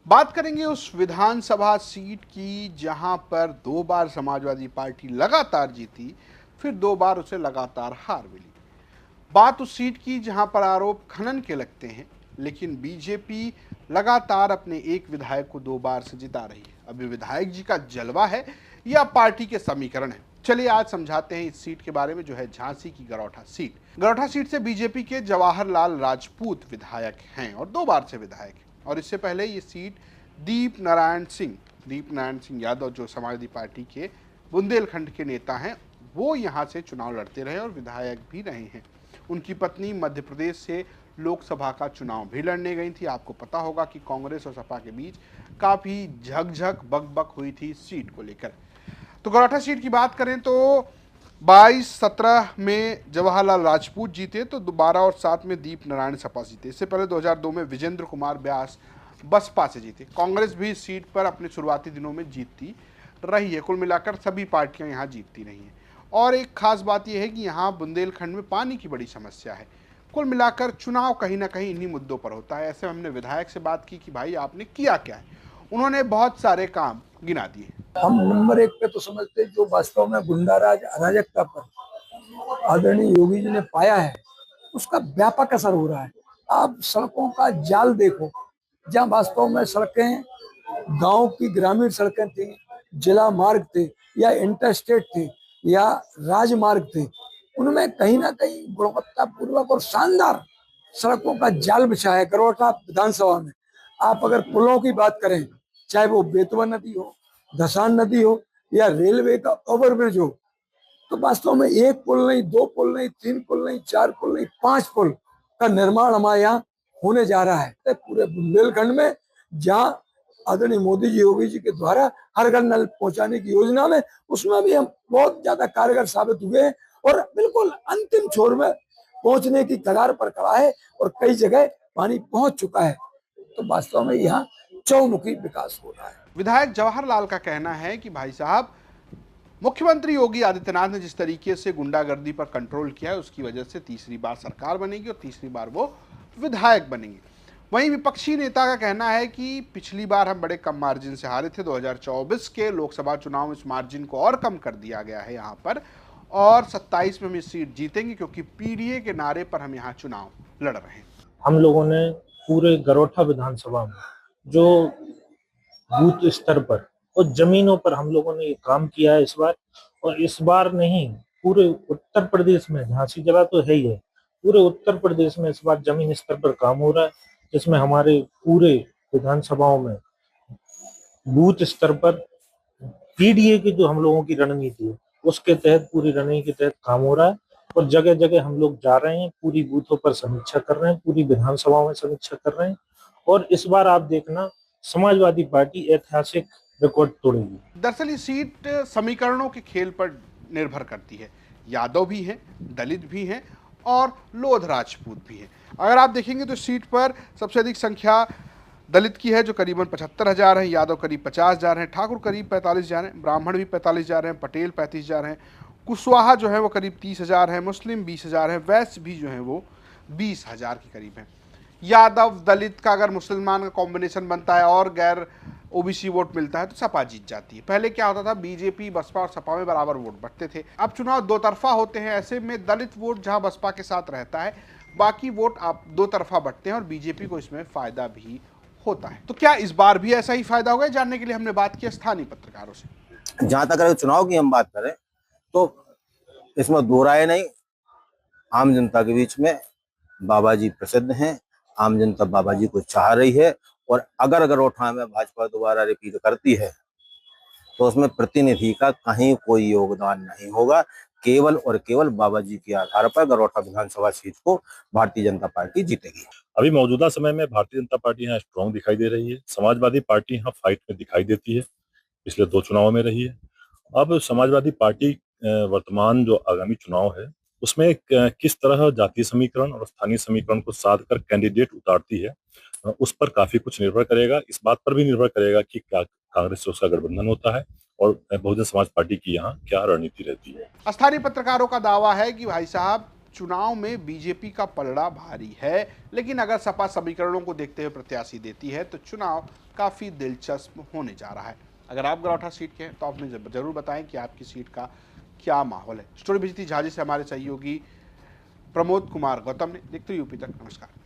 बात करेंगे उस विधानसभा सीट की जहां पर 2 बार समाजवादी पार्टी लगातार जीती, फिर 2 बार उसे लगातार हार मिली। बात उस सीट की जहां पर आरोप खनन के लगते हैं, लेकिन बीजेपी लगातार अपने एक विधायक को 2 बार से जिता रही है। अब ये विधायक जी का जलवा है या पार्टी के समीकरण है? चलिए आज समझाते हैं इस सीट के बारे में, जो है झांसी की गरौठा सीट। गरौठा सीट से बीजेपी के जवाहरलाल राजपूत विधायक हैं और 2 बार से विधायक हैं। और इससे पहले ये सीट दीप नारायण सिंह यादव, जो समाजवादी पार्टी के बुंदेलखंड के नेता हैं, वो यहाँ से चुनाव लड़ते रहे और विधायक भी रहे हैं। उनकी पत्नी मध्य प्रदेश से लोकसभा का चुनाव भी लड़ने गई थी। आपको पता होगा कि कांग्रेस और सपा के बीच काफी झकझक बकबक हुई थी इस सीट को लेकर। तो गौराठा सीट की बात करें तो 22-17 में जवाहरलाल राजपूत जीते, तो 12 और 7 में दीप नारायण सपा जीते। इससे पहले 2002 में विजेंद्र कुमार व्यास बसपा से जीते। कांग्रेस भी इस सीट पर अपने शुरुआती दिनों में जीतती रही है। कुल मिलाकर सभी पार्टियां यहां जीतती रही हैं। और एक खास बात यह है कि यहाँ बुंदेलखंड में पानी की बड़ी समस्या है। कुल मिलाकर चुनाव कहीं ना कहीं इन्हीं मुद्दों पर होता है। ऐसे में हमने विधायक से बात की कि भाई आपने किया क्या है। उन्होंने बहुत सारे काम गिना दिए। हम नंबर एक पे तो समझते जो वास्तव में गुंडाराज अराजकता पर आदरणीय योगी जी ने पाया है, उसका व्यापक असर हो रहा है। आप सड़कों का जाल देखो, जहाँ वास्तव में सड़कें गांव की ग्रामीण सड़कें थी, जिला मार्ग थे या इंटरस्टेट थे या राजमार्ग थे, उनमें कहीं ना कहीं गुणवत्ता पूर्वक और शानदार सड़कों का जाल बिछा है। करोटा विधानसभा में आप अगर पुलों की बात करें, चाहे वो बेतवा नदी हो, धसान नदी हो या रेलवे का ओवरब्रिज हो, तो वास्तव में एक पुल नहीं, दो पुल नहीं, तीन पुल नहीं, चार पुल नहीं, 5 पुल का निर्माण हमारे यहाँ होने जा रहा है पूरे बुंदेलखंड में। जहाँ आदरणीय मोदी जी, योगी जी के द्वारा हर घर नल पहुंचाने की योजना में, उसमें भी हम बहुत ज्यादा कारगर साबित हुए हैं और बिल्कुल अंतिम छोर में पहुंचने की कगार पर खड़ा है और कई जगह पानी पहुंच चुका है। तो वास्तव में यहाँ चौमुखी विकास हो रहा है। विधायक जवाहरलाल का कहना है कि भाई साहब, मुख्यमंत्री योगी आदित्यनाथ ने जिस तरीके से गुंडागर्दी पर कंट्रोल किया है, उसकी वजह से तीसरी बार सरकार बनेगी और तीसरी बार वो विधायक बनेंगे। वहीं विपक्षी नेता का कहना है कि पिछली बार हम बड़े कम मार्जिन से हारे थे। 2024 के लोकसभा चुनाव में इस मार्जिन को और कम कर दिया गया है यहाँ पर, और 27 में हम इस सीट जीतेंगे क्योंकि पीडीए के नारे पर हम यहाँ चुनाव लड़ रहे हैं। हम लोगों ने पूरे गरौठा विधानसभा में जो बूथ स्तर पर और जमीनों पर हम लोगों ने ये काम किया है इस बार, और इस बार नहीं, पूरे उत्तर प्रदेश में, झांसी जिला तो है ही है, पूरे उत्तर प्रदेश में इस बार जमीन स्तर पर काम हो रहा है, जिसमें हमारे पूरे विधानसभाओं में बूथ स्तर पर पीडीए की जो हम लोगों की रणनीति है, उसके तहत, पूरी रणनीति के तहत काम हो रहा है। और जगह जगह हम लोग जा रहे हैं, पूरी बूथों पर समीक्षा कर रहे हैं, पूरी विधानसभाओं में समीक्षा कर रहे हैं। और इस बार आप देखना, समाजवादी पार्टी ऐतिहासिक रिकॉर्ड तोड़ेगी। दरअसल ये सीट समीकरणों के खेल पर निर्भर करती है। यादव भी हैं, दलित भी हैं और लोध राजपूत भी हैं। अगर आप देखेंगे तो सीट पर सबसे अधिक संख्या दलित की है, जो करीबन 75,000 हैं। यादव करीब 50,000 हैं। ठाकुर करीब 45,000 हैं। ब्राह्मण भी 45,000 हैं। पटेल 35,000 हैं। कुशवाहा जो है वो करीब 30,000 है। मुस्लिम 20,000 है। वैश्य भी जो है वो 20,000 के करीब हैं। यादव दलित का अगर मुसलमान का कॉम्बिनेशन बनता है और गैर ओबीसी वोट मिलता है तो सपा जीत जाती है। पहले क्या होता था, बीजेपी बसपा और सपा में बराबर वोट बढ़ते थे। अब चुनाव दो तरफा होते हैं। ऐसे में दलित वोट जहां बसपा के साथ रहता है, बाकी वोट आप दो तरफा बढ़ते हैं और बीजेपी को इसमें फायदा भी होता है। तो क्या इस बार भी ऐसा ही फायदा होगा, जानने के लिए हमने बात की स्थानीय पत्रकारों से। जहां तक अगर चुनाव की हम बात करें तो इसमें दो राय नहीं। आम जनता के बीच में बाबा जी प्रसिद्ध हैं, आम जनता बाबा जी को चाह रही है। और अगर गरौठा में भाजपा दोबारा रिपीट करती है तो उसमें प्रतिनिधि का कहीं कोई योगदान नहीं होगा। केवल और केवल बाबा जी के आधार पर गरौठा विधानसभा सीट को भारतीय जनता पार्टी जीतेगी। अभी मौजूदा समय में भारतीय जनता पार्टी यहाँ स्ट्रॉन्ग दिखाई दे रही है। समाजवादी पार्टी यहाँ फाइट में दिखाई देती है, पिछले 2 चुनावों में रही है। अब समाजवादी पार्टी वर्तमान जो आगामी चुनाव है उसमें किस तरह जातीय समीकरण और स्थानीय समीकरण को साध कर कैंडिडेट उतारती है, उस पर काफी कुछ निर्भर करेगा। इस बात पर भी निर्भर करेगा कि क्या कांग्रेस से उसका गठबंधन होता है और बहुजन समाज पार्टी की यहाँ क्या रणनीति रहती है। स्थानीय पत्रकारों का दावा है कि भाई साहब, चुनाव में बीजेपी का पलड़ा भारी है, लेकिन अगर सपा समीकरणों को देखते हुए प्रत्याशी देती है तो चुनाव काफी दिलचस्प होने जा रहा है। अगर आप गरौठा सीट के हैं तो आप मुझे जरूर बताएं कि आपकी सीट का क्या माहौल है। स्टोरी भेजी थी झाजी से हमारे सहयोगी प्रमोद कुमार गौतम ने। देखते यूपी तक। नमस्कार।